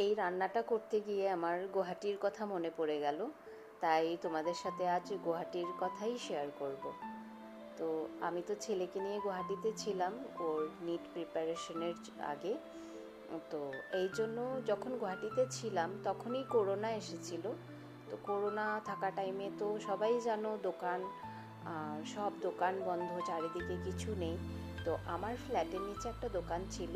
এই রান্নাটা করতে গিয়ে আমার গুয়াহাটির কথা মনে পড়ে গেল, তাই তোমাদের সাথে আজ গুয়াহাটির কথাই শেয়ার করব। তো আমি তো ছেলেকে নিয়ে গুয়াহাটিতে ছিলাম ওর নিট প্রিপারেশনের আগে। তো এই জন্য যখন গুয়াহাটিতে ছিলাম তখনই করোনা এসেছিল। তো করোনা থাকা টাইমে তো সবাই জানো দোকান, সব দোকান বন্ধ, চারিদিকে কিছু নেই। তো আমার ফ্ল্যাটের নিচে একটা দোকান ছিল,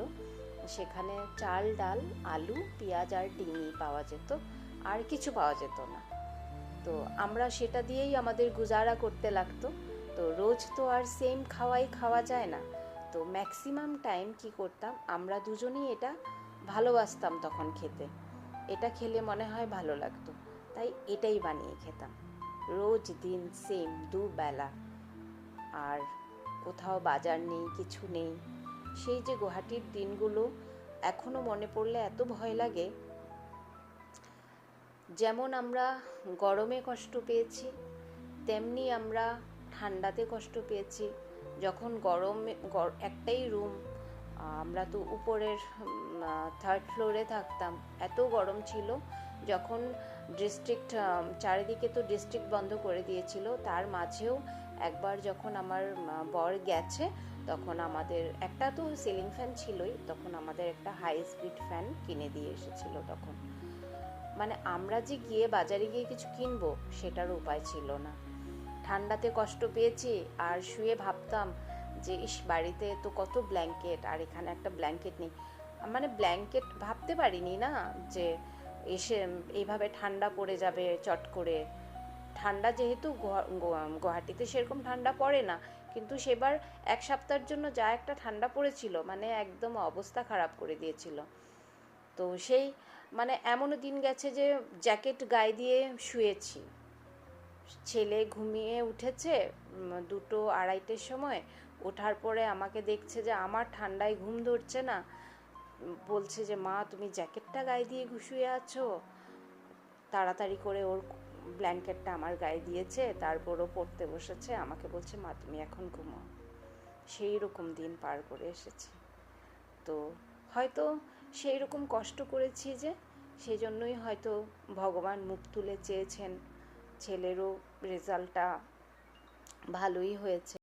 সেখানে চাল ডাল আলু পেঁয়াজ আর ডিমি পাওয়া যেত, আর কিছু পাওয়া যেত না। তো আমরা সেটা দিয়েই আমাদের গুজারা করতে লাগতো। তো রোজ তো আর সেম খাওয়াই খাওয়া যায় না। তো ম্যাক্সিমাম টাইম কি করতাম, আমরা দুজনেই এটা ভালোবাসতাম তখন খেতে। এটা খেলে মনে হয় ভালো লাগতো, তাই এটাই বানিয়ে খেতাম রোজ দিন সেম দুবেলা। আর কোথাও বাজার নেই, কিছু নেই। সেই যে গুয়াহাটির দিনগুলো এখনো মনে পড়লে এত ভয় লাগে। যেমন আমরা গরমে কষ্ট পেয়েছি, তেমনি আমরা ঠান্ডাতে কষ্ট পেয়েছি। যখন গরমে একটাই রুম, আমরা তো উপরের থার্ড ফ্লোরে থাকতাম, এত গরম ছিল। যখন ডিস্ট্রিক্ট, চারিদিকে তো ডিস্ট্রিক্ট বন্ধ করে দিয়েছিল, তার মাঝেও একবার যখন আমার বর গেছে, তখন আমাদের একটা তো সিলিং ফ্যান ছিলই, তখন আমাদের একটা হাই স্পিড ফ্যান কিনে দিয়ে এসেছিল তখন। মানে আমরা যে গিয়ে বাজারে গিয়ে কিছু কিনবো সেটার উপায় ছিল না। ঠান্ডাতে কষ্ট পেয়েছি, আর শুয়ে ভাবতাম যে ইস, বাড়িতে তো কত ব্ল্যাঙ্কেট, আর এখানে একটা ব্ল্যাঙ্কেট নেই। মানে ব্ল্যাঙ্কেট ভাবতে পারিনি না যে এসে এইভাবে ঠান্ডা পড়ে যাবে চট করে। ঠান্ডা যেহেতু গুয়াহাটিতে সেরকম ঠান্ডা পড়ে না, কিন্তু সেবার এক সপ্তাহের জন্য যা একটা ঠান্ডা পড়েছিল, মানে একদম অবস্থা খারাপ করে দিয়েছিল। তো সেই মানে এমনও দিন গেছে যে জ্যাকেট গায়ে দিয়ে শুয়েছি। ছেলে ঘুমিয়ে উঠেছে 2-2:30 সময়। ওঠার পরে আমাকে দেখছে যে আমার ঠান্ডায় ঘুম ধরছে না, বলছে যে মা তুমি জ্যাকেটটা গায়ে দিয়ে শুয়ে আছো। তাড়াতাড়ি করে ওর ব্ল্যাঙ্কেটটা আমার গায়ে দিয়েছে, তারপরও পড়তে বসেছে, আমাকে বলছে মা তুমি এখন ঘুমাও। সেই রকম দিন পার করে এসেছি। তো হয়তো সেই রকম কষ্ট করেছি যে, সেই জন্যই হয়তো ভগবান মুখ তুলে চেয়েছেন, ছেলেরও রেজাল্টটা ভালোই হয়েছে।